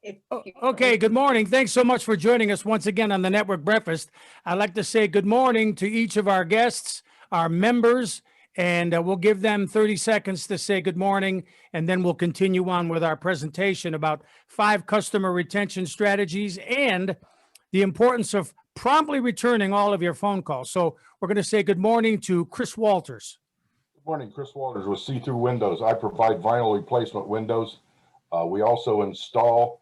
if you Okay, good morning. Thanks so much for joining us once again on the Network Breakfast. I'd like to say good morning to each of our guests, our members, and we'll give them 30 seconds to say good morning, and then we'll continue on with our presentation about 5 customer retention strategies and the importance of promptly returning all of your phone calls. So we're going to say good morning to Chris Walters. Good morning, Chris Walters with See-Through Windows. I provide vinyl replacement windows. We also install.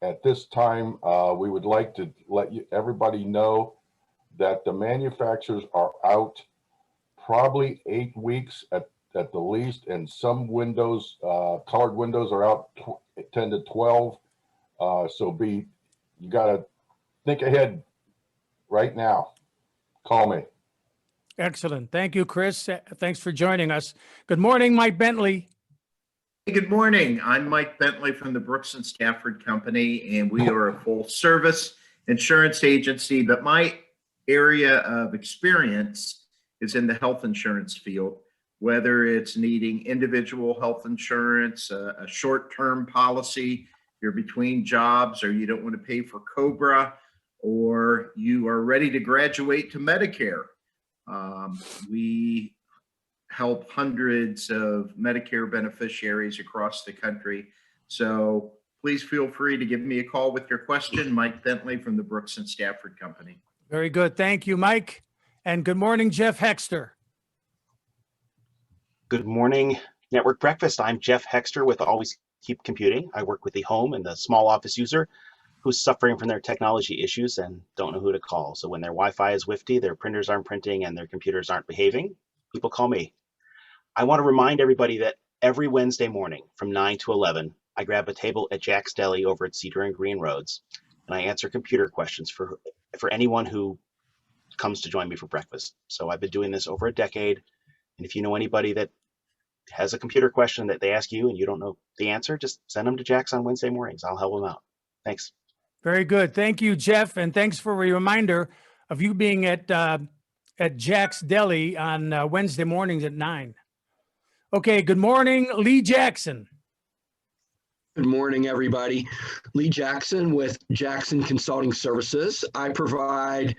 At this time, we would like to let everybody know that the manufacturers are out probably 8 weeks at the least, and some windows, colored windows, are out 10 to 12. So you got to think ahead right now. Call me. Excellent. Thank you, Chris. Thanks for joining us. Good morning, Mike Bentley. Hey, good morning. I'm Mike Bentley from the Brooks and Stafford Company, and we are a full service insurance agency, but my area of experience is in the health insurance field, whether it's needing individual health insurance, a short-term policy, you're between jobs, or you don't want to pay for COBRA, or you are ready to graduate to Medicare. We help hundreds of Medicare beneficiaries across the country. So please feel free to give me a call with your question. Mike Bentley from the Brooks and Stafford Company. Very good. Thank you, Mike. And good morning, Jeff Hexter. Good morning, Network Breakfast. I'm Jeff Hexter with Always Keep Computing. I work with the home and the small office user who's suffering from their technology issues and don't know who to call. So when their Wi-Fi is whiffy, their printers aren't printing, and their computers aren't behaving, people call me. I want to remind everybody that every Wednesday morning from 9 to 11, I grab a table at Jack's Deli over at Cedar and Green Roads, and I answer computer questions for anyone who comes to join me for breakfast. So I've been doing this over a decade, and if you know anybody that has a computer question that they ask you and you don't know the answer, just send them to Jack's on Wednesday mornings. I'll help them out. Thanks. Very good. Thank you, Jeff. And thanks for a reminder of you being at Jack's Deli on Wednesday mornings at 9. Okay, good morning, Lee Jackson. Good morning, everybody. Lee Jackson with Jackson Consulting Services. I provide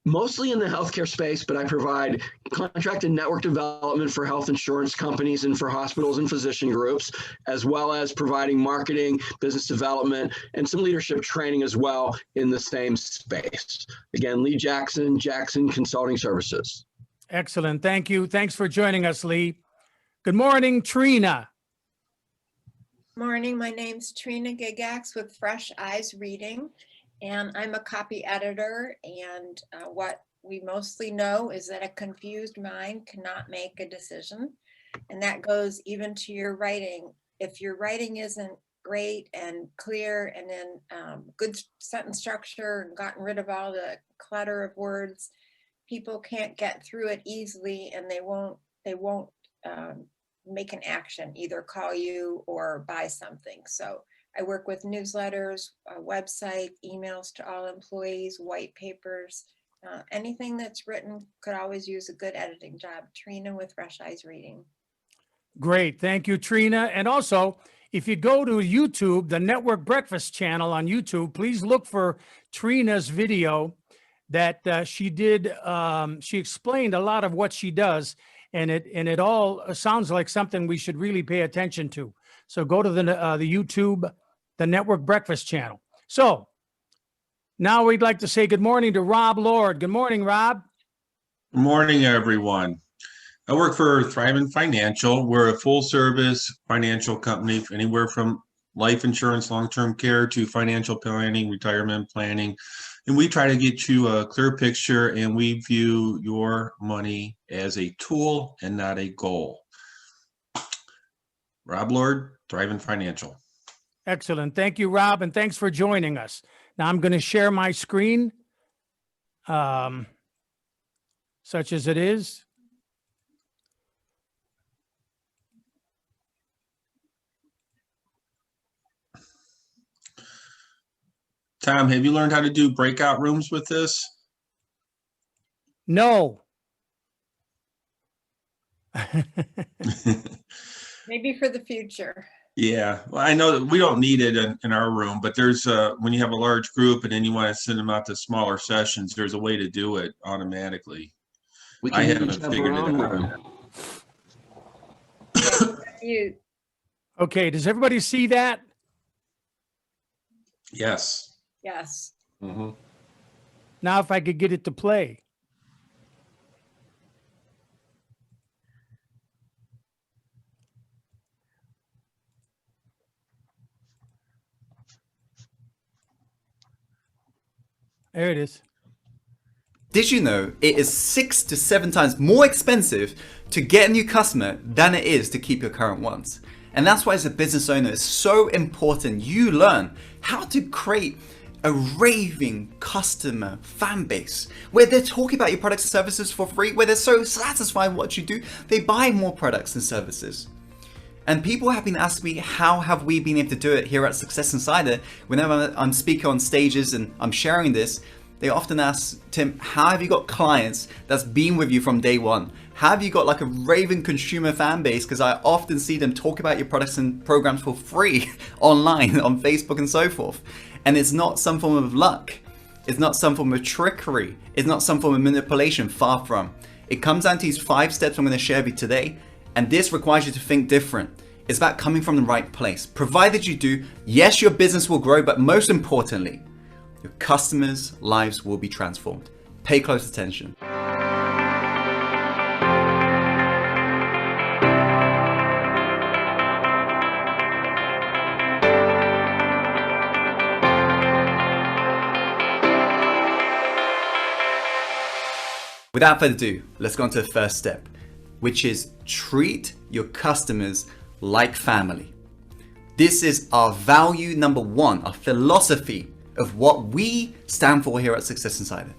mostly in the healthcare space, but I provide contract and network development for health insurance companies and for hospitals and physician groups, as well as providing marketing, business development, and some leadership training as well in the same space. Again, Lee Jackson, Jackson Consulting Services. Excellent. Thank you. Thanks for joining us, Lee. Good morning, Trina. Morning, my name's Trina Gigax with Fresh Eyes Reading, and I'm a copy editor, and what we mostly know is that a confused mind cannot make a decision, and that goes even to your writing. If your writing isn't great and clear and in good sentence structure and gotten rid of all the clutter of words, people can't get through it easily, and they won't make an action, either call you or buy something. So I work with newsletters, a website, emails to all employees, white papers, anything that's written could always use a good editing job. Trina with Fresh Eyes Reading. Great. Thank you, Trina. And also, if you go to YouTube, the Network Breakfast channel on YouTube, please look for Trina's video that she did. She explained a lot of what she does. And it all sounds like something we should really pay attention to. So go to the YouTube, the Network Breakfast channel. So now we'd like to say good morning to Rob Lord. Good morning, Rob. Good morning, everyone. I work for Thrivent Financial. We're a full-service financial company, anywhere from life insurance, long-term care to financial planning, retirement planning. And we try to get you a clear picture, and we view your money as a tool and not a goal. Rob Lord, Thrivent Financial. Excellent. Thank you, Rob, and thanks for joining us. Now I'm going to share my screen, such as it is. Tom, have you learned how to do breakout rooms with this? No. Maybe for the future. Yeah, well, I know that we don't need it in our room, but there's when you have a large group and then you want to send them out to smaller sessions, there's a way to do it automatically. We I can haven't each have figured our it own out. room. You, Okay, does everybody see that? Yes. yes. Mhm. Now if I could get it to play. There it is. Did you know it is 6 to 7 times more expensive to get a new customer than it is to keep your current ones? And that's why as a business owner, it's so important you learn how to create a raving customer fan base where they're talking about your products and services for free, where they're so satisfied with what you do, they buy more products and services. And people have been asking me, how have we been able to do it here at Success Insider? Whenever I'm speaking on stages and I'm sharing this, they often ask, Tim, how have you got clients that's been with you from day one? How have you got like a raving consumer fan base? Because I often see them talk about your products and programs for free online on Facebook and so forth. And it's not some form of luck. It's not some form of trickery. It's not some form of manipulation, far from. It comes down to these 5 steps I'm going to share with you today. And this requires you to think different. It's about coming from the right place. Provided you do, yes, your business will grow, but most importantly, your customers' lives will be transformed. Pay close attention. Without further ado, let's go on to the first step, which is treat your customers like family. This is our value number 1, our philosophy of what we stand for here at Success Insider.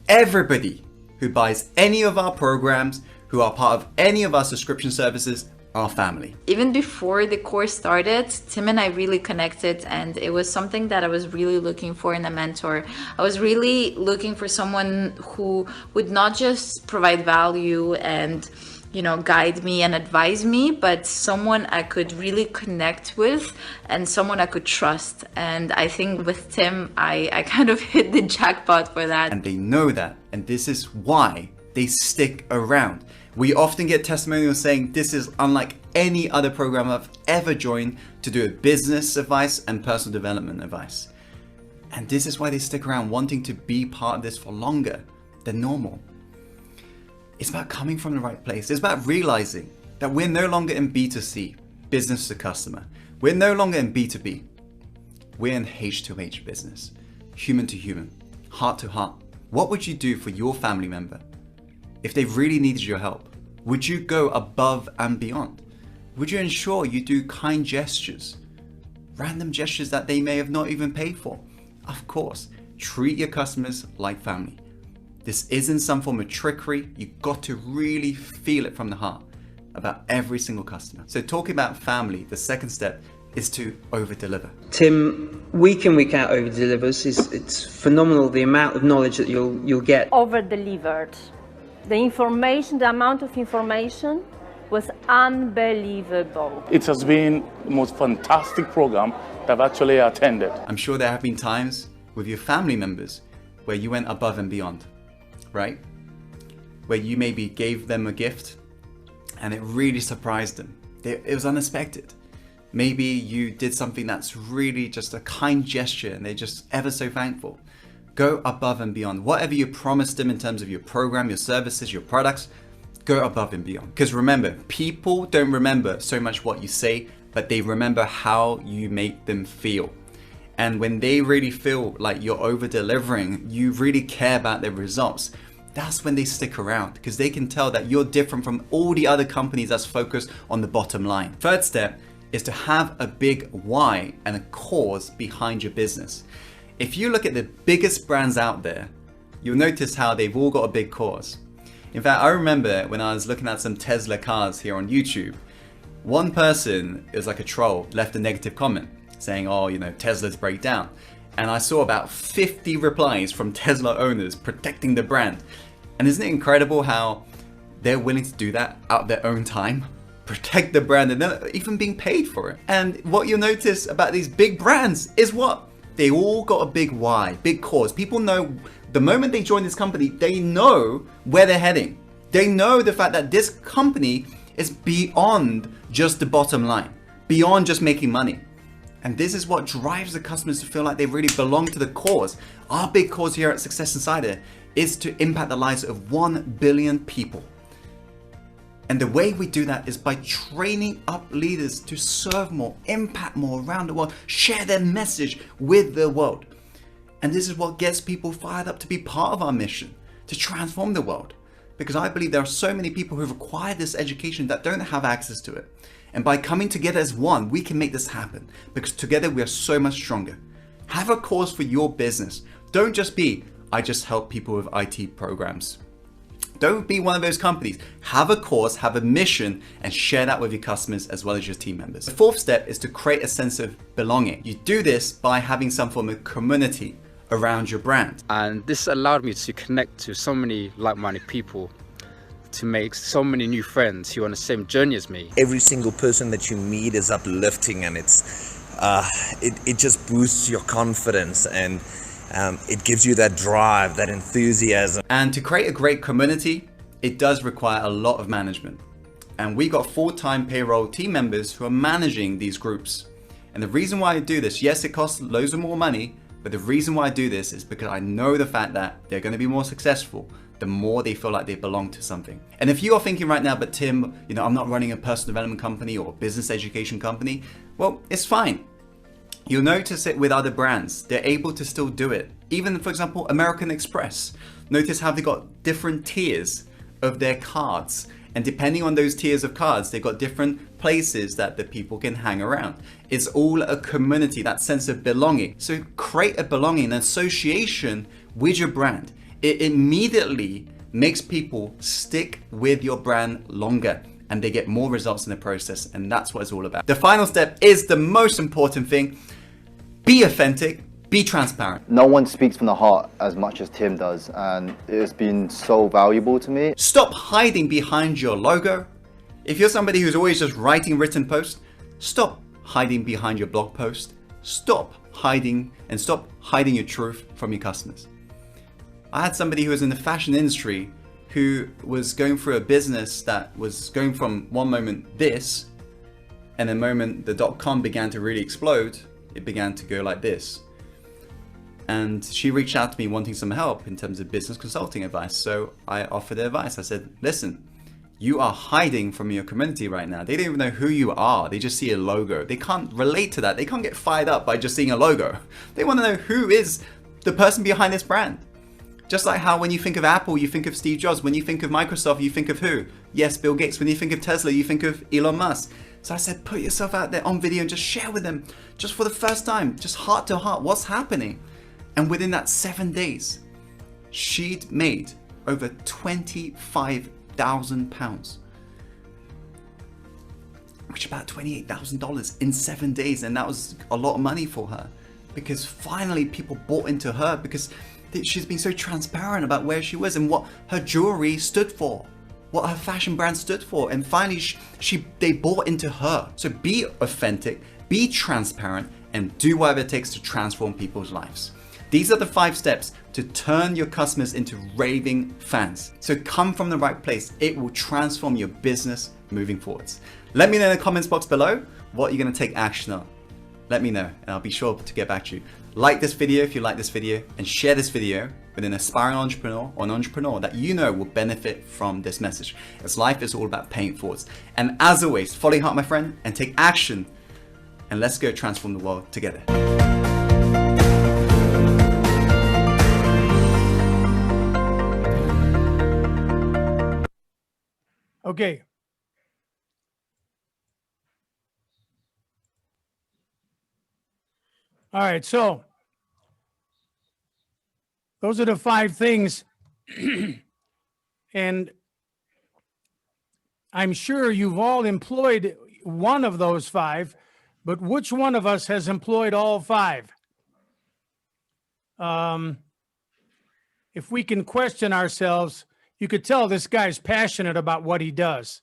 Everybody who buys any of our programs, who are part of any of our subscription services, are family. Even before the course started, Tim and I really connected, and it was something that I was really looking for in a mentor. I was really looking for someone who would not just provide value and guide me and advise me, but someone I could really connect with and someone I could trust. And I think with Tim, I kind of hit the jackpot for that. And they know that, and this is why they stick around. We often get testimonials saying this is unlike any other program I've ever joined to do business advice and personal development advice. And this is why they stick around, wanting to be part of this for longer than normal. It's about coming from the right place. It's about realizing that we're no longer in B2C, business to customer. We're no longer in B2B. We're in H2H business, human to human, heart to heart. What would you do for your family member if they really needed your help? Would you go above and beyond? Would you ensure you do kind gestures, random gestures that they may have not even paid for? Of course, treat your customers like family. This isn't some form of trickery. You've got to really feel it from the heart about every single customer. So talking about family, the second step is to over-deliver. Tim, week in, week out over-delivers. It's phenomenal the amount of knowledge that you'll get. Over-delivered. The information, the amount of information was unbelievable. It has been the most fantastic program that I've actually attended. I'm sure there have been times with your family members where you went above and beyond, right? Where you maybe gave them a gift and it really surprised them. It was unexpected. Maybe you did something that's really just a kind gesture and they're just ever so thankful. Go above and beyond. Whatever you promised them in terms of your program, your services, your products, go above and beyond. Because remember, people don't remember so much what you say, but they remember how you make them feel. And when they really feel like you're over delivering, you really care about their results, that's when they stick around, because they can tell that you're different from all the other companies that's focused on the bottom line. Third step is to have a big why and a cause behind your business. If you look at the biggest brands out there, you'll notice how they've all got a big cause. In fact, I remember when I was looking at some Tesla cars here on YouTube, one person, it was like a troll, left a negative comment saying, oh, Teslas break down. And I saw about 50 replies from Tesla owners protecting the brand. And isn't it incredible how they're willing to do that out of their own time? protect the brand, and they're not even being paid for it. And what you'll notice about these big brands is what? They all got a big why, big cause. People know the moment they join this company, they know where they're heading. They know the fact that this company is beyond just the bottom line, beyond just making money. And this is what drives the customers to feel like they really belong to the cause. Our big cause here at Success Insider is to impact the lives of 1 billion people. And the way we do that is by training up leaders to serve more, impact more around the world, share their message with the world. And this is what gets people fired up to be part of our mission, to transform the world. Because I believe there are so many people who've acquired this education that don't have access to it. And by coming together as one, we can make this happen, because together we are so much stronger. Have a cause for your business. Don't just be, I just help people with IT programs. Don't be one of those companies. Have a cause, have a mission, and share that with your customers as well as your team members. The fourth step is to create a sense of belonging. You do this by having some form of community around your brand. And this allowed me to connect to so many like-minded people, to make so many new friends who are on the same journey as me. Every single person that you meet is uplifting, and it just boosts your confidence, and it gives you that drive, that enthusiasm. And to create a great community, it does require a lot of management. And we got full-time payroll team members who are managing these groups. And the reason why I do this, yes, it costs loads of more money, but the reason why I do this is because I know the fact that they're going to be more successful the more they feel like they belong to something. And if you are thinking right now, but Tim, I'm not running a personal development company or a business education company, well, it's fine. You'll notice it with other brands. They're able to still do it. Even, for example, American Express. Notice how they got different tiers of their cards. And depending on those tiers of cards, they've got different places that the people can hang around. It's all a community, that sense of belonging. So create a belonging, an association with your brand. It immediately makes people stick with your brand longer, and they get more results in the process. And that's what it's all about. The final step is the most important thing. Be authentic, be transparent. No one speaks from the heart as much as Tim does, and it's been so valuable to me. Stop hiding behind your logo. If you're somebody who's always just writing written posts, stop hiding behind your blog post. Stop hiding your truth from your customers. I had somebody who was in the fashion industry who was going through a business that was going from one moment this, and the moment the .com began to really explode, it began to go like this. And she reached out to me wanting some help in terms of business consulting advice. So I offered her advice. I said, listen, you are hiding from your community right now. They don't even know who you are. They just see a logo. They can't relate to that. They can't get fired up by just seeing a logo. They want to know who is the person behind this brand. Just like how when you think of Apple, you think of Steve Jobs. When you think of Microsoft, you think of who? Yes, Bill Gates. When you think of Tesla, you think of Elon Musk. So I said, put yourself out there on video and just share with them, just for the first time, just heart to heart, what's happening. And within that 7 days, she'd made over £25,000, which is about $28,000 in 7 days. And that was a lot of money for her, because finally people bought into her, because she's been so transparent about where she was and what her jewelry stood for, what her fashion brand stood for. And finally they bought into her. So be authentic, be transparent, and do whatever it takes to transform people's lives. These are the 5 steps to turn your customers into raving fans. So come from the right place. It will transform your business moving forwards. Let me know in the comments box below what you're going to take action on. Let me know, and I'll be sure to get back to you. Like this video if you like this video, and share this video with an aspiring entrepreneur or an entrepreneur that you know will benefit from this message. As life is all about paying it forwards. And as always, follow your heart, my friend, and take action. And let's go transform the world together. Okay. All right, so those are the 5 things. And I'm sure you've all employed one of those 5, but which one of us has employed all 5? If we can question ourselves, you could tell this guy's passionate about what he does.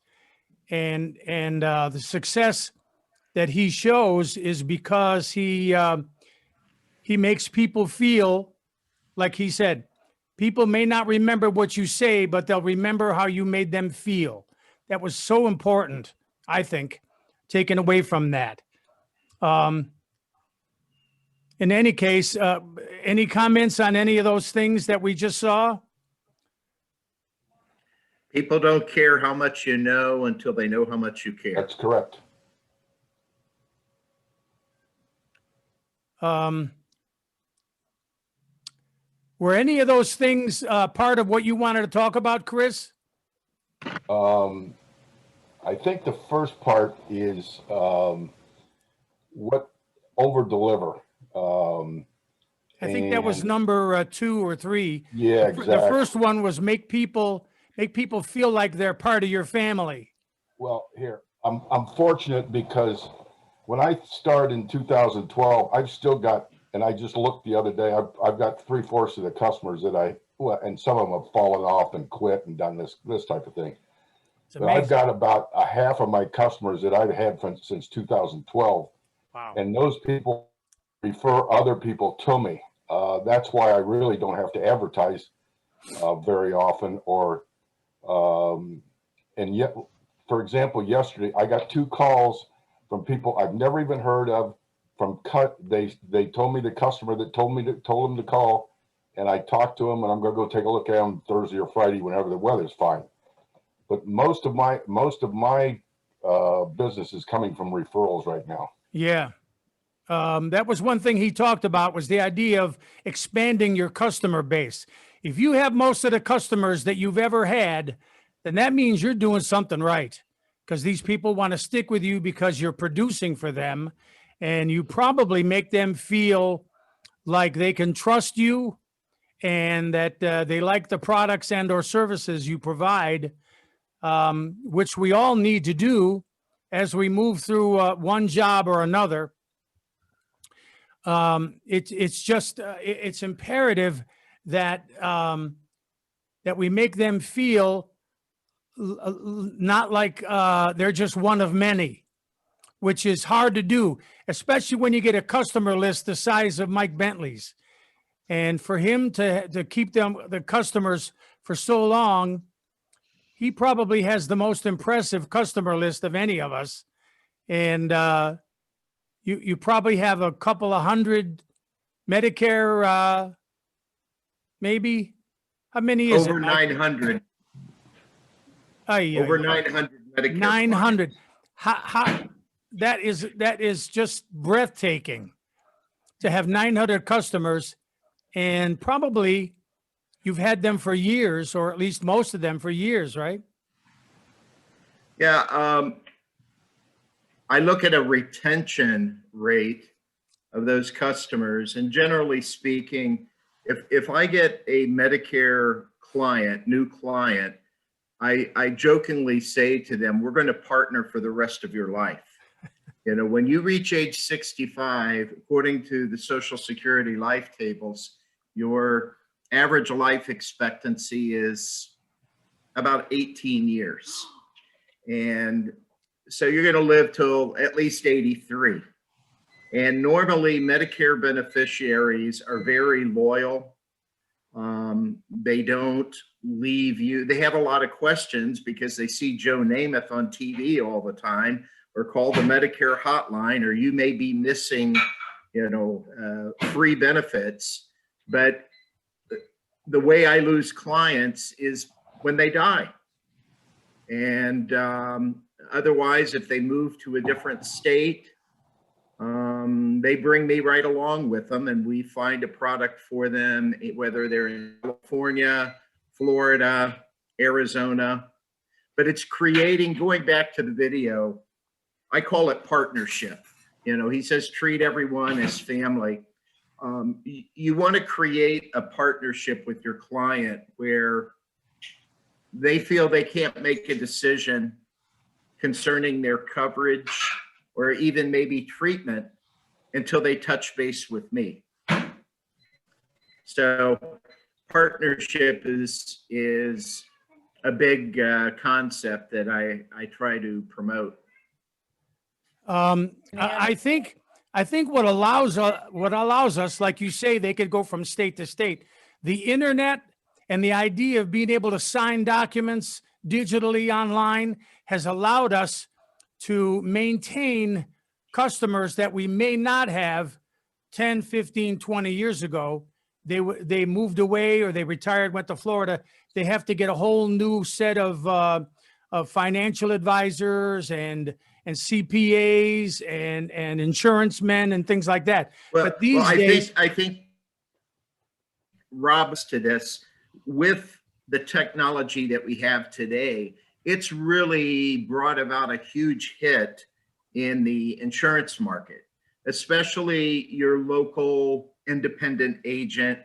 and the success that he shows is because he makes people feel, like he said, people may not remember what you say, but they'll remember how you made them feel. That was so important, I think, taken away from that. In any case, any comments on any of those things that we just saw? People don't care how much you know until they know how much you care. That's correct. Were any of those things part of what you wanted to talk about, Chris? I think the first part is what over deliver. I think that was number 2 or 3. Yeah, The exactly. first one was make people feel like they're part of your family. Well, here, I'm fortunate because when I started in 2012, I've still got, and I just looked the other day, I've got 3/4 of the customers that and some of them have fallen off and quit and done this type of thing. But I've got about a half of my customers that I've had since 2012. Wow. And those people refer other people to me. That's why I really don't have to advertise very often. And yet, for example, yesterday I got 2 calls from people I've never even heard of. They told me the customer that told them to call, and I talked to them, and I'm going to go take a look at them Thursday or Friday whenever the weather's fine. But most of my business is coming from referrals right now. Yeah. That was one thing he talked about, was the idea of expanding your customer base. If you have most of the customers that you've ever had, then that means you're doing something right, because these people want to stick with you because you're producing for them, and you probably make them feel like they can trust you and that they like the products and or services you provide, which we all need to do as we move through one job or another. It's imperative that that we make them feel not like they're just one of many, which is hard to do, especially when you get a customer list the size of Mike Bentley's. And for him to keep the customers for so long, he probably has the most impressive customer list of any of us. And you probably have a couple of hundred Medicare, maybe. How many is Over it, Mike? 900. Ay, Over ay, 900 Medicare. 900. How, that is just breathtaking to have 900 customers, and probably you've had them for years, or at least most of them for years, right? Yeah, I look at a retention rate of those customers, and generally speaking, if I get a Medicare client, new client, I jokingly say to them, we're going to partner for the rest of your life. You know, when you reach age 65, according to the Social Security life tables, your average life expectancy is about 18 years. And so you're going to live till at least 83. And normally Medicare beneficiaries are very loyal. They don't leave you. They have a lot of questions because they see Joe Namath on TV all the time, or call the Medicare hotline, or you may be missing, free benefits. But the way I lose clients is when they die. And otherwise, if they move to a different state, they bring me right along with them, and we find a product for them, whether they're in California, Florida, Arizona. But it's creating, going back to the video, I call it partnership. He says, treat everyone as family. You want to create a partnership with your client where they feel they can't make a decision concerning their coverage or even maybe treatment until they touch base with me. So partnership is a big concept that I try to promote. I think what allows us, like you say, they could go from state to state. The internet and the idea of being able to sign documents digitally online has allowed us to maintain customers that we may not have 10, 15, 20 years ago. They moved away or they retired, went to Florida. They have to get a whole new set of financial advisors and CPAs and insurance men and things like that. But these days, I think Rob's to this with the technology that we have today. It's really brought about a huge hit in the insurance market, especially your local independent agent,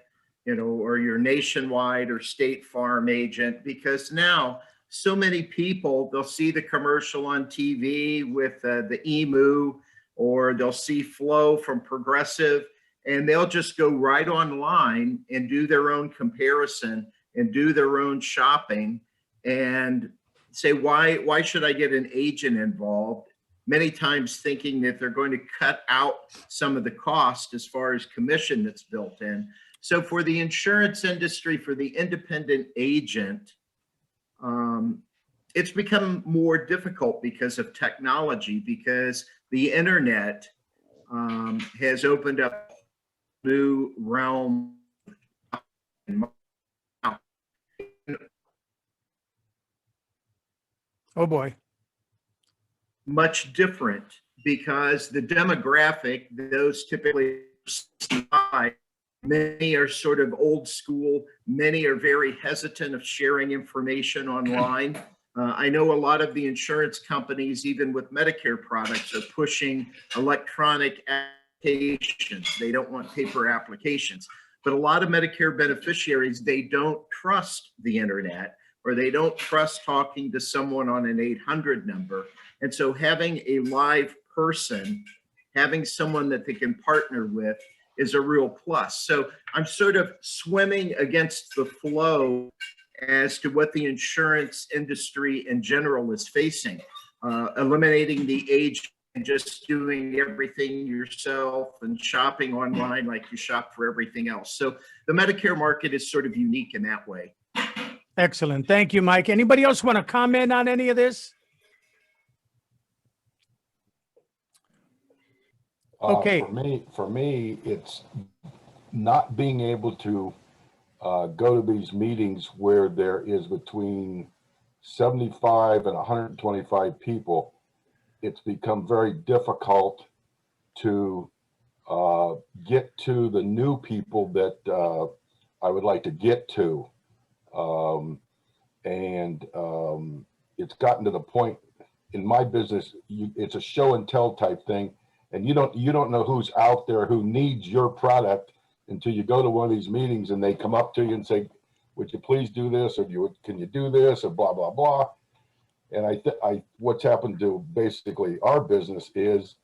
or your nationwide or State Farm agent, because now so many people, they'll see the commercial on TV with the emu, or they'll see Flo from Progressive, and they'll just go right online and do their own comparison and do their own shopping and say, why should I get an agent involved? Many times thinking that they're going to cut out some of the cost as far as commission that's built in. So for the insurance industry, for the independent agent, it's become more difficult because of technology, because the internet has opened up a new realm. Oh boy. Much different, because the demographic, those typically, many are sort of old school, many are very hesitant of sharing information online. I know a lot of the insurance companies, even with Medicare products, are pushing electronic applications. They don't want paper applications. But a lot of Medicare beneficiaries, they don't trust the internet, or they don't trust talking to someone on an 800 number. And so having a live person, having someone that they can partner with, is a real plus. So I'm sort of swimming against the flow as to what the insurance industry in general is facing. Eliminating the age and just doing everything yourself and shopping online like you shop for everything else. So the Medicare market is sort of unique in that way. Excellent. Thank you, Mike. Anybody else want to comment on any of this? Okay. For me, it's not being able to go to these meetings where there is between 75 and 125 people. It's become very difficult to get to the new people that I would like to get to. It's gotten to the point in my business, it's a show and tell type thing. And you don't know who's out there who needs your product until you go to one of these meetings and they come up to you and say, would you please do this? Or can you do this? Or blah, blah, blah. And what's happened to basically our business is,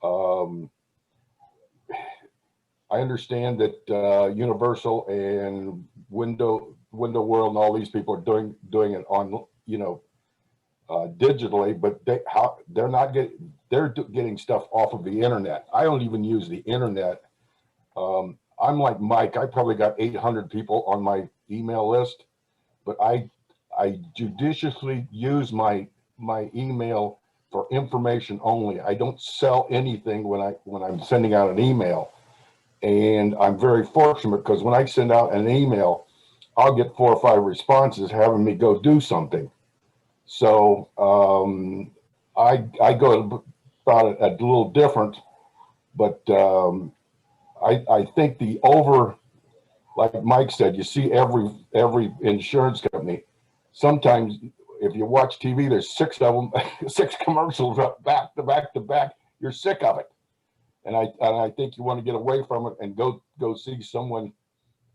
I understand that Universal and Window World and all these people are doing it on, digitally, but they're getting stuff off of the internet. I don't even use the internet. I'm like Mike, I probably got 800 people on my email list, but I judiciously use my email for information only. I don't sell anything when I'm sending out an email. And I'm very fortunate because when I send out an email, I'll get 4 or 5 responses having me go do something. So I go about it a little different, but I think like Mike said, you see every insurance company. Sometimes if you watch TV, there's 6 of them, 6 commercials back to back to back. You're sick of it, and I think you want to get away from it and go see someone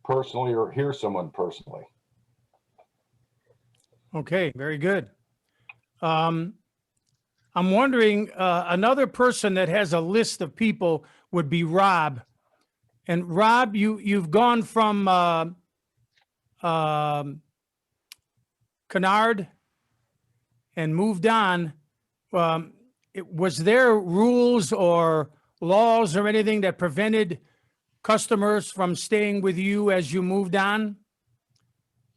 personally or hear someone personally. Okay, very good. I'm wondering, another person that has a list of people would be Rob. And Rob, you've gone from canard and moved on, was there rules or laws or anything that prevented customers from staying with you as you moved on?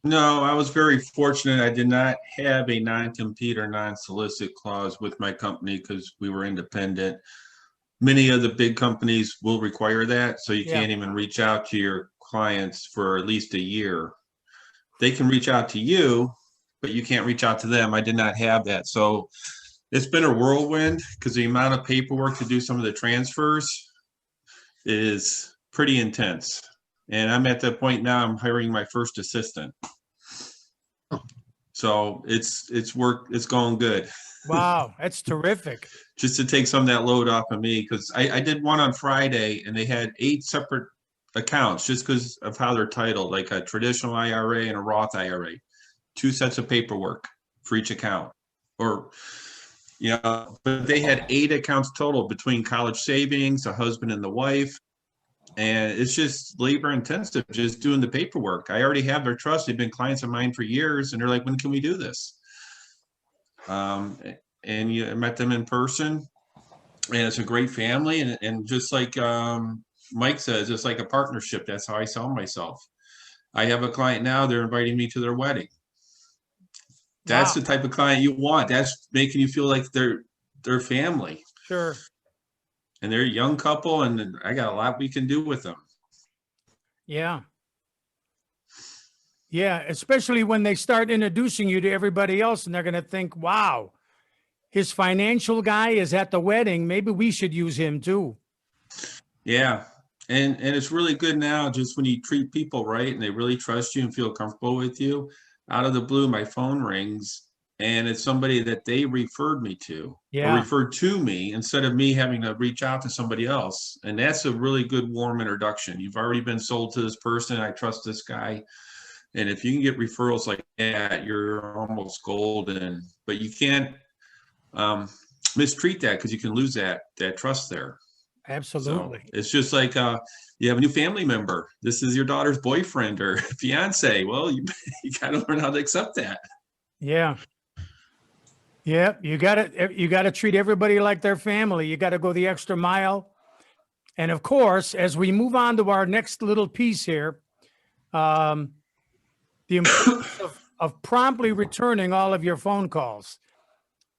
No, I was very fortunate. I did not have a non-compete or non-solicit clause with my company because we were independent. Many of the big companies will require that, so you can't even reach out to your clients for at least a year. They can reach out to you, but you can't reach out to them. I did not have that. So it's been a whirlwind because the amount of paperwork to do some of the transfers is pretty intense. And I'm at the point now, I'm hiring my first assistant. So it's going good. Wow, that's terrific. Just to take some of that load off of me, because I did one on Friday and they had 8 separate accounts just because of how they're titled, like a traditional IRA and a Roth IRA. 2 sets of paperwork for each account. Or, you know, but they had 8 accounts total between college savings, a husband and the wife. And it's just labor intensive just doing the paperwork. I already have their trust. They've been clients of mine for years and they're like, when can we do this? And I met them in person and it's a great family. And just like Mike says, it's like a partnership. That's how I sell myself. I have a client now, they're inviting me to their wedding. That's the type of client you want. That's making you feel like they're family. Sure. And they're a young couple, and I got a lot we can do with them. Yeah. Yeah, especially when they start introducing you to everybody else and they're going to think, wow, his financial guy is at the wedding. Maybe we should use him too. Yeah. And it's really good now just when you treat people right and they really trust you and feel comfortable with you. Out of the blue, my phone rings and it's somebody that they referred me to. Yeah. Or referred to me instead of me having to reach out to somebody else. And that's a really good warm introduction. You've already been sold to this person. I trust this guy. And if you can get referrals like that, you're almost golden. But you can't mistreat that because you can lose that trust there. Absolutely. So it's just like you have a new family member. This is your daughter's boyfriend or fiance. Well, you got to learn how to accept that. Yeah. Yeah, you got to treat everybody like their family. You got to go the extra mile. And of course, as we move on to our next little piece here, the importance of promptly returning all of your phone calls.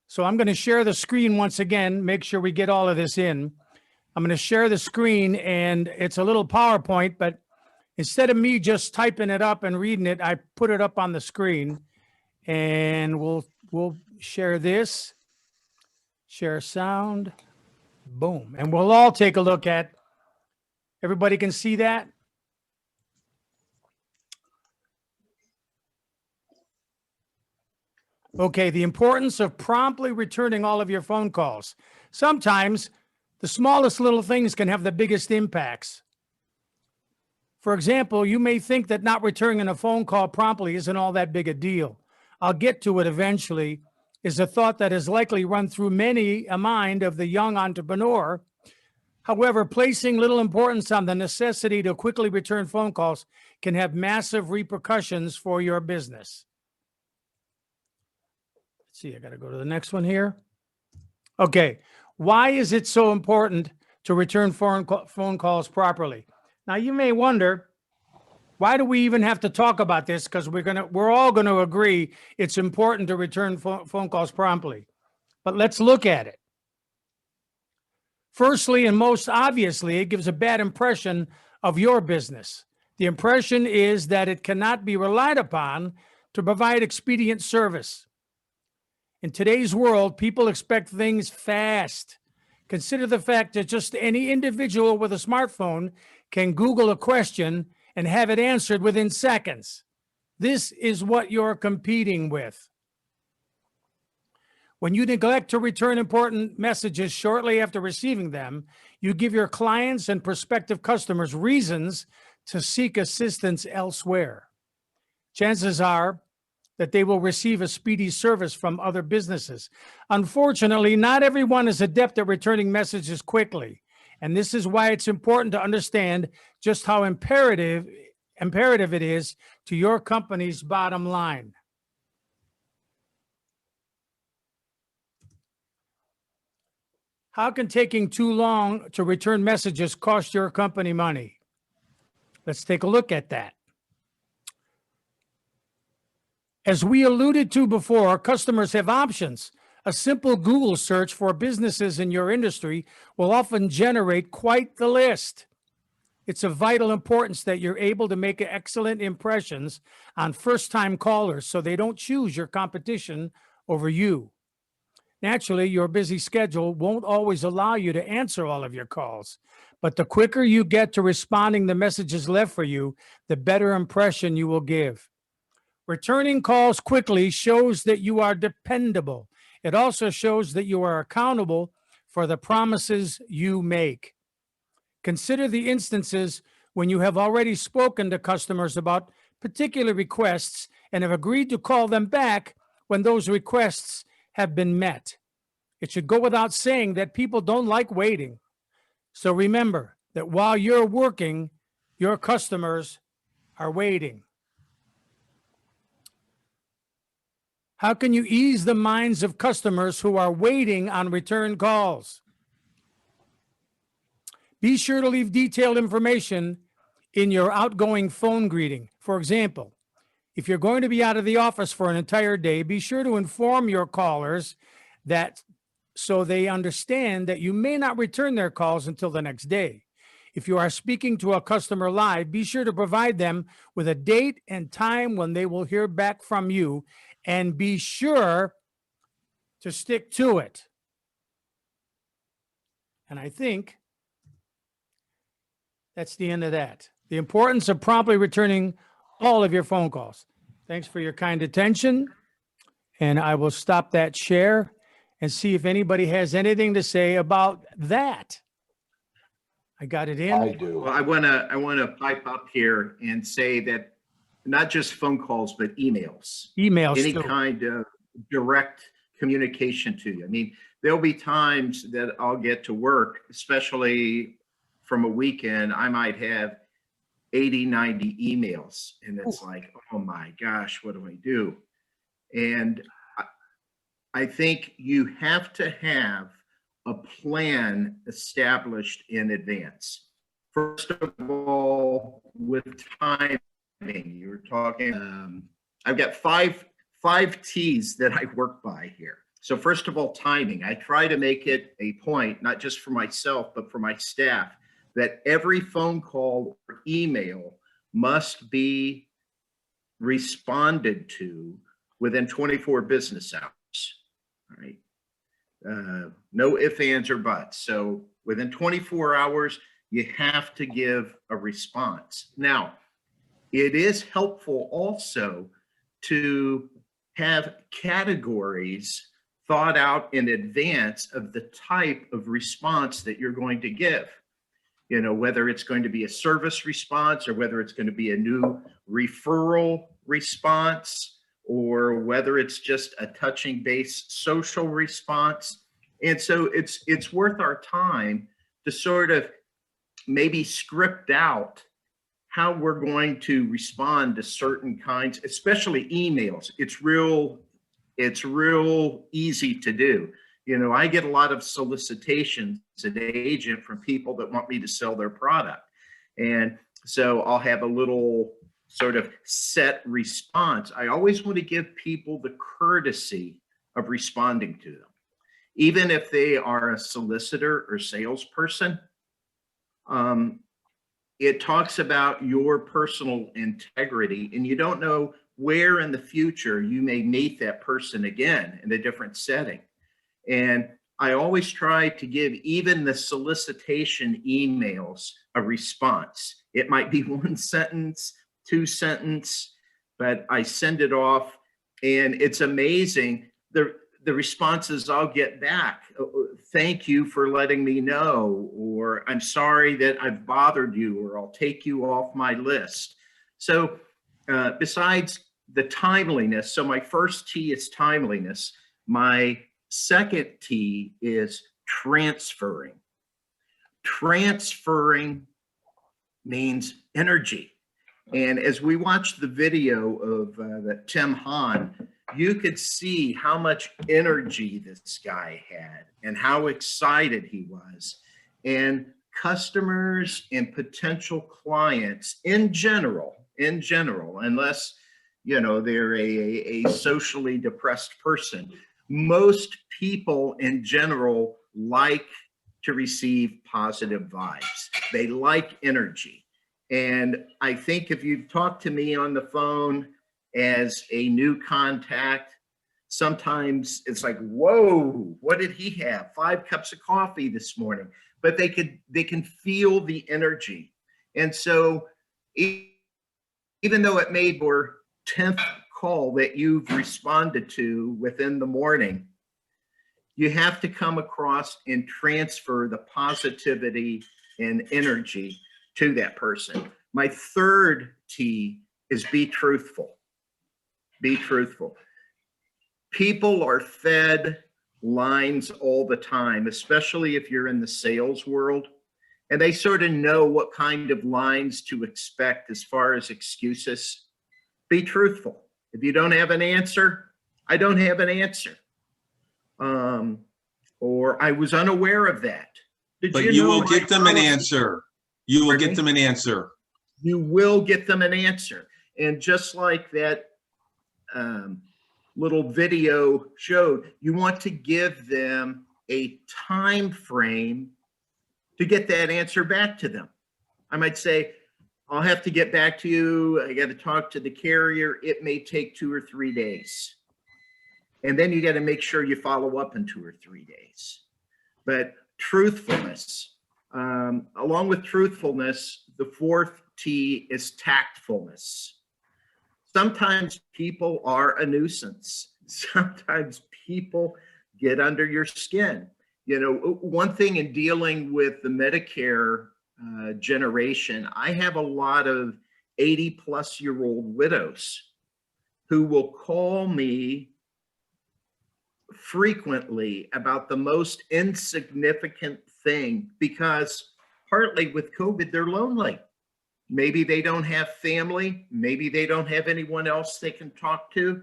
So I'm going to share the screen once again, make sure we get all of this in. I'm going to share the screen and it's a little PowerPoint, but instead of me just typing it up and reading it, I put it up on the screen and we'll share this, share sound, boom. And we'll all take a look at, everybody can see that? Okay, the importance of promptly returning all of your phone calls. Sometimes the smallest little things can have the biggest impacts. For example, you may think that not returning a phone call promptly isn't all that big a deal. I'll get to it eventually, is a thought that has likely run through many a mind of the young entrepreneur. However, placing little importance on the necessity to quickly return phone calls can have massive repercussions for your business. Let's see, I got to go to the next one here. Okay, why is it so important to return phone calls properly? Now, you may wonder, why do we even have to talk about this? Because we're all going to agree it's important to return phone calls promptly. But let's look at it. Firstly, and most obviously, it gives a bad impression of your business. The impression is that it cannot be relied upon to provide expedient service. In today's world, people expect things fast. Consider the fact that just any individual with a smartphone can Google a question and have it answered within seconds. This is what you're competing with. When you neglect to return important messages shortly after receiving them, you give your clients and prospective customers reasons to seek assistance elsewhere. Chances are that they will receive a speedy service from other businesses. Unfortunately, not everyone is adept at returning messages quickly. And this is why it's important to understand just how imperative it is to your company's bottom line. How can taking too long to return messages cost your company money? Let's take a look at that. As we alluded to before, customers have options. A simple Google search for businesses in your industry will often generate quite the list. It's of vital importance that you're able to make excellent impressions on first-time callers so they don't choose your competition over you. Naturally, your busy schedule won't always allow you to answer all of your calls, but the quicker you get to responding to messages left for you, the better impression you will give. Returning calls quickly shows that you are dependable. It also shows that you are accountable for the promises you make. Consider the instances when you have already spoken to customers about particular requests and have agreed to call them back when those requests have been met. It should go without saying that people don't like waiting. So remember that while you're working, your customers are waiting. How can you ease the minds of customers who are waiting on return calls? Be sure to leave detailed information in your outgoing phone greeting. For example, if you're going to be out of the office for an entire day, be sure to inform your callers that so they understand that you may not return their calls until the next day. If you are speaking to a customer live, be sure to provide them with a date and time when they will hear back from you, and be sure to stick to it. And I think that's the end of that. The importance of promptly returning all of your phone calls. Thanks for your kind attention. And I will stop that share and see if anybody has anything to say about that. I got it in. I do. Well, I want to pipe up here and say that not just phone calls, but emails. Emails Any too. kind of direct communication to you. I mean, there'll be times that I'll get to work, especially from a weekend, I might have 80, 90 emails. And it's like, oh my gosh, what do I do? And I think you have to have a plan established in advance. First of all, with timing, you were talking, I've got five T's that I work by here. So first of all, timing. I try to make it a point, not just for myself, but for my staff, that every phone call or email must be responded to within 24 business hours. All right. No ifs, ands, or buts. So within 24 hours, you have to give a response. Now, it is helpful also to have categories thought out in advance of the type of response that you're going to give. You know, whether it's going to be a service response or whether it's going to be a new referral response or whether it's just a touching base social response. And so it's worth our time to sort of maybe script out how we're going to respond to certain kinds, especially emails. It's real easy to do. You know, I get a lot of solicitations as an agent from people that want me to sell their product. And so I'll have a little sort of set response. I always want to give people the courtesy of responding to them. Even if they are a solicitor or salesperson, it talks about your personal integrity, and you don't know where in the future you may meet that person again in a different setting. And I always try to give even the solicitation emails a response. It might be 1 sentence, 2 sentences, but I send it off, and it's amazing the responses I'll get back. Thank you for letting me know, or I'm sorry that I've bothered you, or I'll take you off my list. So besides the timeliness, so my first T is timeliness. My second T is transferring. Transferring means energy. And as we watched the video of Tim Hahn, you could see how much energy this guy had and how excited he was. And customers and potential clients in general, unless, you know, they're a socially depressed person, most people in general like to receive positive vibes. They like energy. And I think if you've talked to me on the phone as a new contact, sometimes it's like, whoa, what did he have? 5 cups of coffee this morning. But they can feel the energy. And so even though it may be your 10th call that you've responded to within the morning, you have to come across and transfer the positivity and energy to that person. My third T is be truthful. Be truthful. People are fed lines all the time, especially if you're in the sales world, and they sort of know what kind of lines to expect as far as excuses. Be truthful. If you don't have an answer, I don't have an answer. Or I was unaware of that. But you will get them an answer. You will get them an answer. You will get them an answer. And just like that little video showed, you want to give them a time frame to get that answer back to them. I might say, I'll have to get back to you. I got to talk to the carrier. It may take 2 or 3 days. And then you got to make sure you follow up in 2 or 3 days. But truthfulness, along with truthfulness, the fourth T is tactfulness. Sometimes people are a nuisance. Sometimes people get under your skin. You know, one thing in dealing with the Medicare generation, I have a lot of 80-plus-year-old widows who will call me frequently about the most insignificant thing, because partly with COVID, they're lonely. Maybe they don't have family. Maybe they don't have anyone else they can talk to.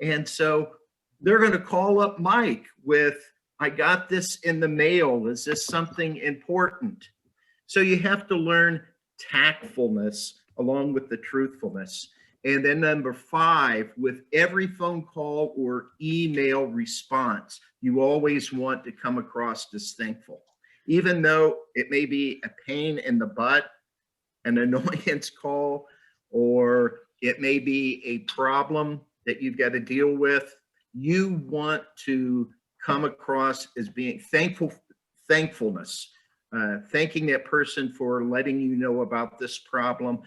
And so they're going to call up Mike with, I got this in the mail. Is this something important? So you have to learn tactfulness along with the truthfulness. And then number 5, with every phone call or email response, you always want to come across as thankful. Even though it may be a pain in the butt, an annoyance call, or it may be a problem that you've got to deal with, you want to come across as being thankfulness, thanking that person for letting you know about this problem.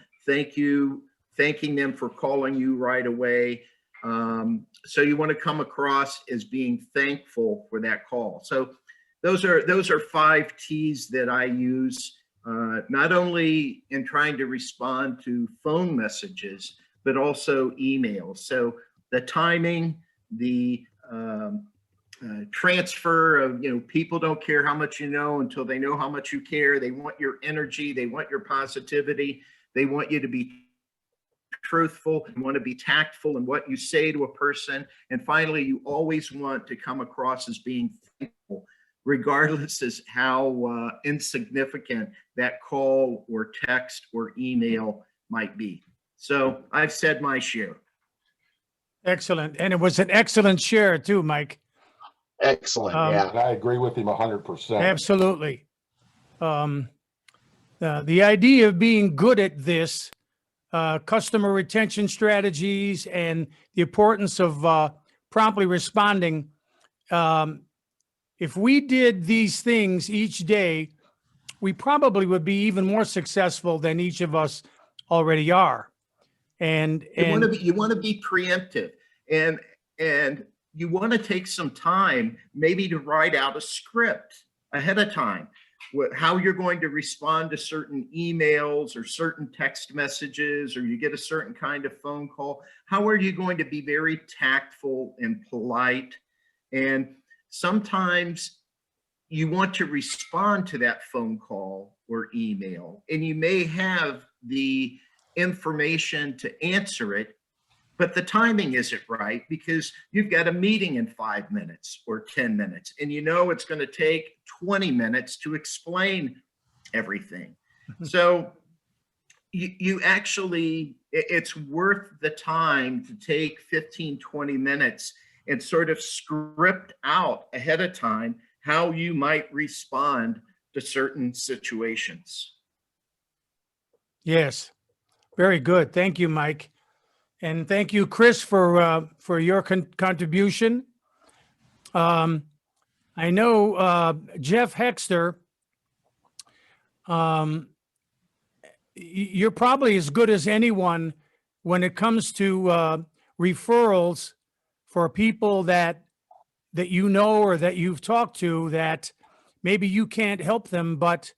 Thanking them for calling you right away. So you want to come across as being thankful for that call. So those are 5 T's that I use, not only in trying to respond to phone messages, but also emails. So the timing, the transfer of, you know, people don't care how much you know until they know how much you care. They want your energy. They want your positivity. They want you to be truthful. You want to be tactful in what you say to a person. And finally, you always want to come across as being thankful, regardless as how insignificant that call or text or email might be. So I've said my share. Excellent. And it was an excellent share too, Mike. Excellent. Yeah. And I agree with him 100%. Absolutely. The idea of being good at this, customer retention strategies, and the importance of promptly responding. If we did these things each day, we probably would be even more successful than each of us already are. And you want to be preemptive, and you want to take some time maybe to write out a script ahead of time, how you're going to respond to certain emails or certain text messages, or you get a certain kind of phone call. How are you going to be very tactful and polite? And sometimes you want to respond to that phone call or email, and you may have the information to answer it, but the timing isn't right because you've got a meeting in 5 minutes or 10 minutes, and you know it's going to take 20 minutes to explain everything. So you actually, it's worth the time to take 15, 20 minutes and sort of script out ahead of time how you might respond to certain situations. Yes, very good. Thank you, Mike. And thank you, Chris, for your contribution. I know Jeff Hexter, you're probably as good as anyone when it comes to referrals for people that you know or that you've talked to that maybe you can't help them, but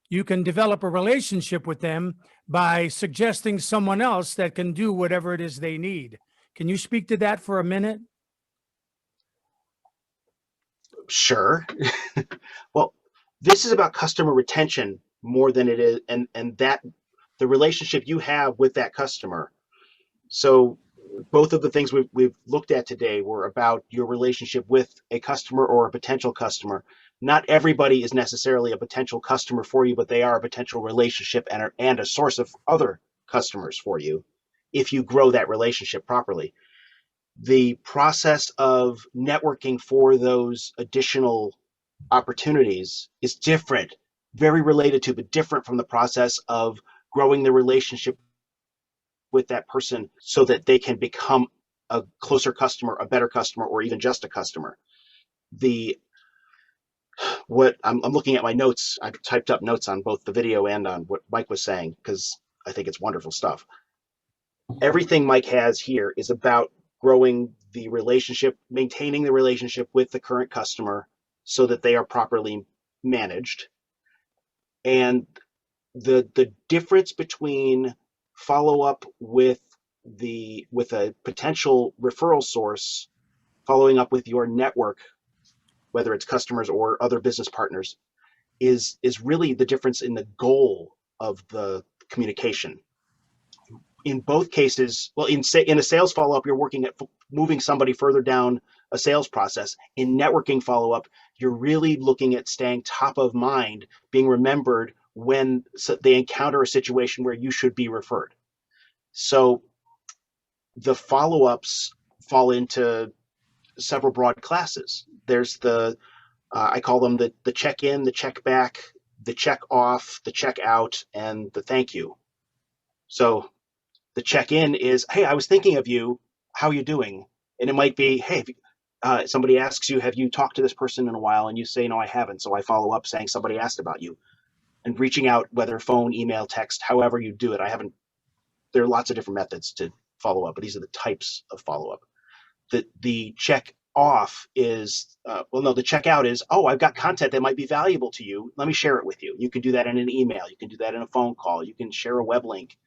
you can develop a relationship with them by suggesting someone else that can do whatever it is they need. Can you speak to that for a minute? Sure. Well, this is about customer retention more than it is, and that the relationship you have with that customer. So both of the things we've looked at today were about your relationship with a customer or a potential customer. Not everybody is necessarily a potential customer for you, but they are a potential relationship and a source of other customers for you if you grow that relationship properly. The process of networking for those additional opportunities is different, very related to, but different from the process of growing the relationship with that person so that they can become a closer customer, a better customer, or even just a customer. What I'm looking at my notes, I've typed up notes on both the video and on what Mike was saying, because I think it's wonderful stuff. Everything Mike has here is about growing the relationship, maintaining the relationship with the current customer so that they are properly managed. And the difference between follow-up with a potential referral source, following up with your network, whether it's customers or other business partners, is really the difference in the goal of the communication. In both cases, well, in a sales follow-up, you're working at moving somebody further down a sales process. In networking follow-up, you're really looking at staying top of mind, being remembered when they encounter a situation where you should be referred. So the follow-ups fall into several broad classes. There's I call them the check-in, the check-back, the check-off, the check-out, and the thank you. So the check-in is, hey, I was thinking of you. How are you doing? And it might be, hey, somebody asks you, have you talked to this person in a while? And you say, no, I haven't. So I follow up saying somebody asked about you. And reaching out, whether phone, email, text, however you do it. There are lots of different methods to follow up, but these are the types of follow-up. The check off is, the checkout is, oh, I've got content that might be valuable to you. Let me share it with you. You can do that in an email. You can do that in a phone call. You can share a web link.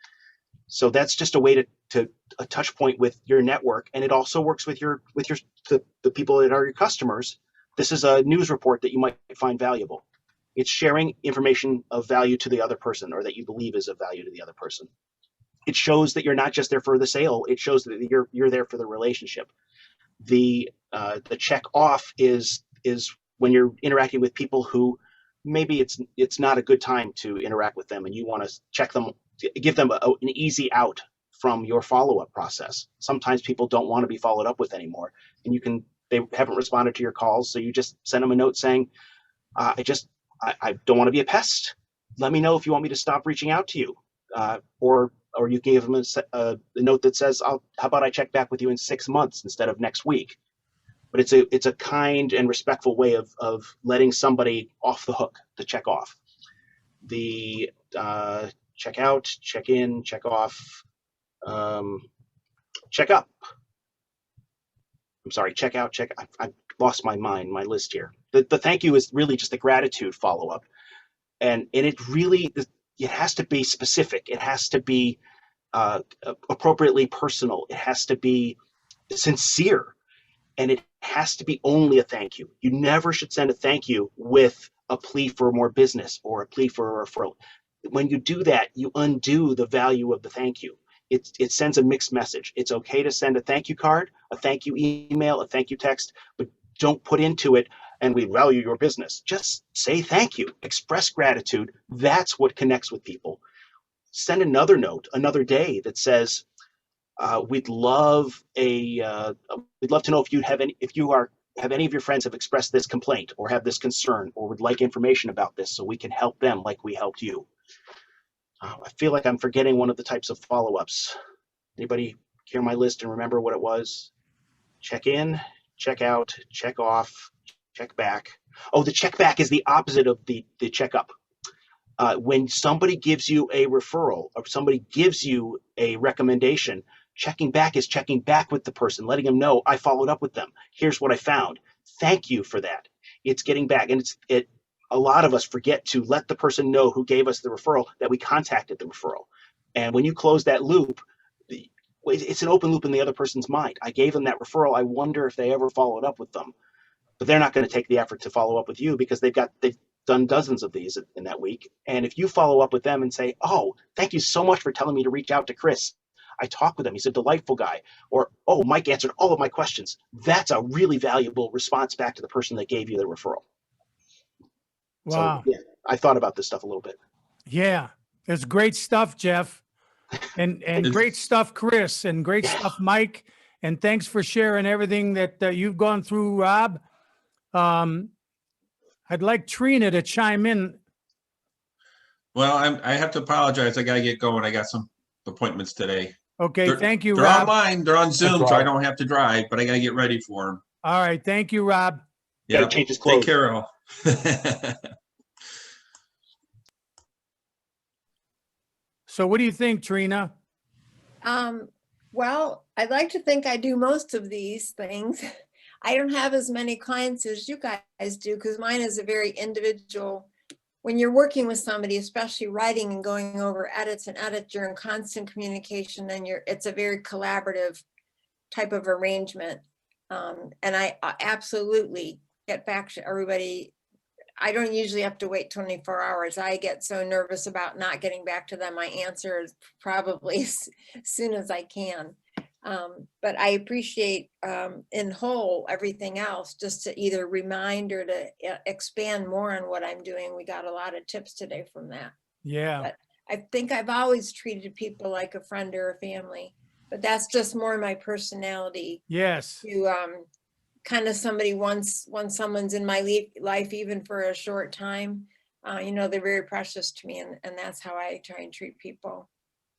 So that's just a way to a touch point with your network. And it also works with the people that are your customers. This is a news report that you might find valuable. It's sharing information of value to the other person, or that you believe is of value to the other person. It shows that you're not just there for the sale. It shows that you're there for the relationship. The check off is when you're interacting with people who maybe it's not a good time to interact with them, and you want to check them, give them an easy out from your follow-up process. Sometimes people don't want to be followed up with anymore, and they haven't responded to your calls, so you just send them a note saying, I don't want to be a pest. Let me know if you want me to stop reaching out to you, or you can give them a note that says, how about I check back with you in 6 months instead of next week? But it's a kind and respectful way of letting somebody off the hook, to check off. The check out, check in, check off, check up. I'm sorry, check out, check. I've lost my list here. The thank you is really just a gratitude follow-up. And it has to be specific. It has to be appropriately personal. It has to be sincere. And it has to be only a thank you. You never should send a thank you with a plea for more business or a plea for a referral. When you do that, you undo the value of the thank you. it sends a mixed message. It's okay to send a thank you card, a thank you email, a thank you text, but don't put into it, and we value your business. Just say thank you, express gratitude. That's what connects with people. Send another note another day that says, we'd love to know if any of your friends have expressed this complaint or have this concern or would like information about this so we can help them like we helped you. I feel like I'm forgetting one of the types of follow-ups. Anybody hear my list and remember what it was? Check in, check out, check off, check back. Oh, the check back is the opposite of the checkup. When somebody gives you a referral or somebody gives you a recommendation, checking back is checking back with the person, letting them know I followed up with them. Here's what I found. Thank you for that. It's getting back, and a lot of us forget to let the person know who gave us the referral that we contacted the referral. And when you close that loop, it's an open loop in the other person's mind. I gave them that referral. I wonder if they ever followed up with them. But they're not going to take the effort to follow up with you because they've done dozens of these in that week. And if you follow up with them and say, oh, thank you so much for telling me to reach out to Chris. I talked with him. He's a delightful guy. Or, oh, Mike answered all of my questions. That's a really valuable response back to the person that gave you the referral. Wow. So, yeah, I thought about this stuff a little bit. Yeah, it's great stuff, Jeff, and great stuff, Chris, and great stuff, Mike. And thanks for sharing everything that you've gone through, Rob. I'd like Trina to chime in. Well, I have to apologize. I got to get going. I got some appointments today. Okay, thank you, They're Rob. online. They're on Zoom, Rob. so I don't have to drive, but I got to get ready for them. All right, thank you, Rob. Yeah, change his clothes. Take care, all. So what do you think, Trina? Well, I'd like to think I do most of these things. I don't have as many clients as you guys do because mine is a very individual. When you're working with somebody, especially writing and going over edits and edits, you're in constant communication and it's a very collaborative type of arrangement. And I absolutely get back to everybody. I don't usually have to wait 24 hours. I get so nervous about not getting back to them. I answer probably as soon as I can. But I appreciate in whole everything else, just to either remind or to expand more on what I'm doing. We got a lot of tips today from that. Yeah. But I think I've always treated people like a friend or a family, but that's just more my personality. Yes. To kind of somebody once someone's in my life, even for a short time, they're very precious to me, and that's how I try and treat people.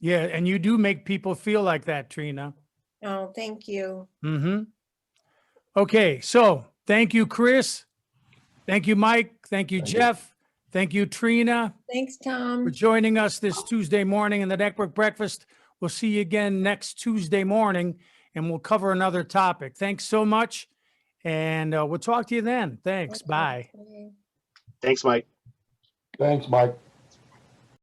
Yeah, and you do make people feel like that, Trina. Oh, thank you. Mm-hmm. Okay, so thank you, Chris. Thank you, Mike. Thank you, Jeff. Thank you, Trina. Thanks, Tom. For joining us this Tuesday morning in the Network Breakfast. We'll see you again next Tuesday morning, and we'll cover another topic. Thanks so much, and we'll talk to you then. Thanks. Bye. Thanks, Mike. Thanks, Mike.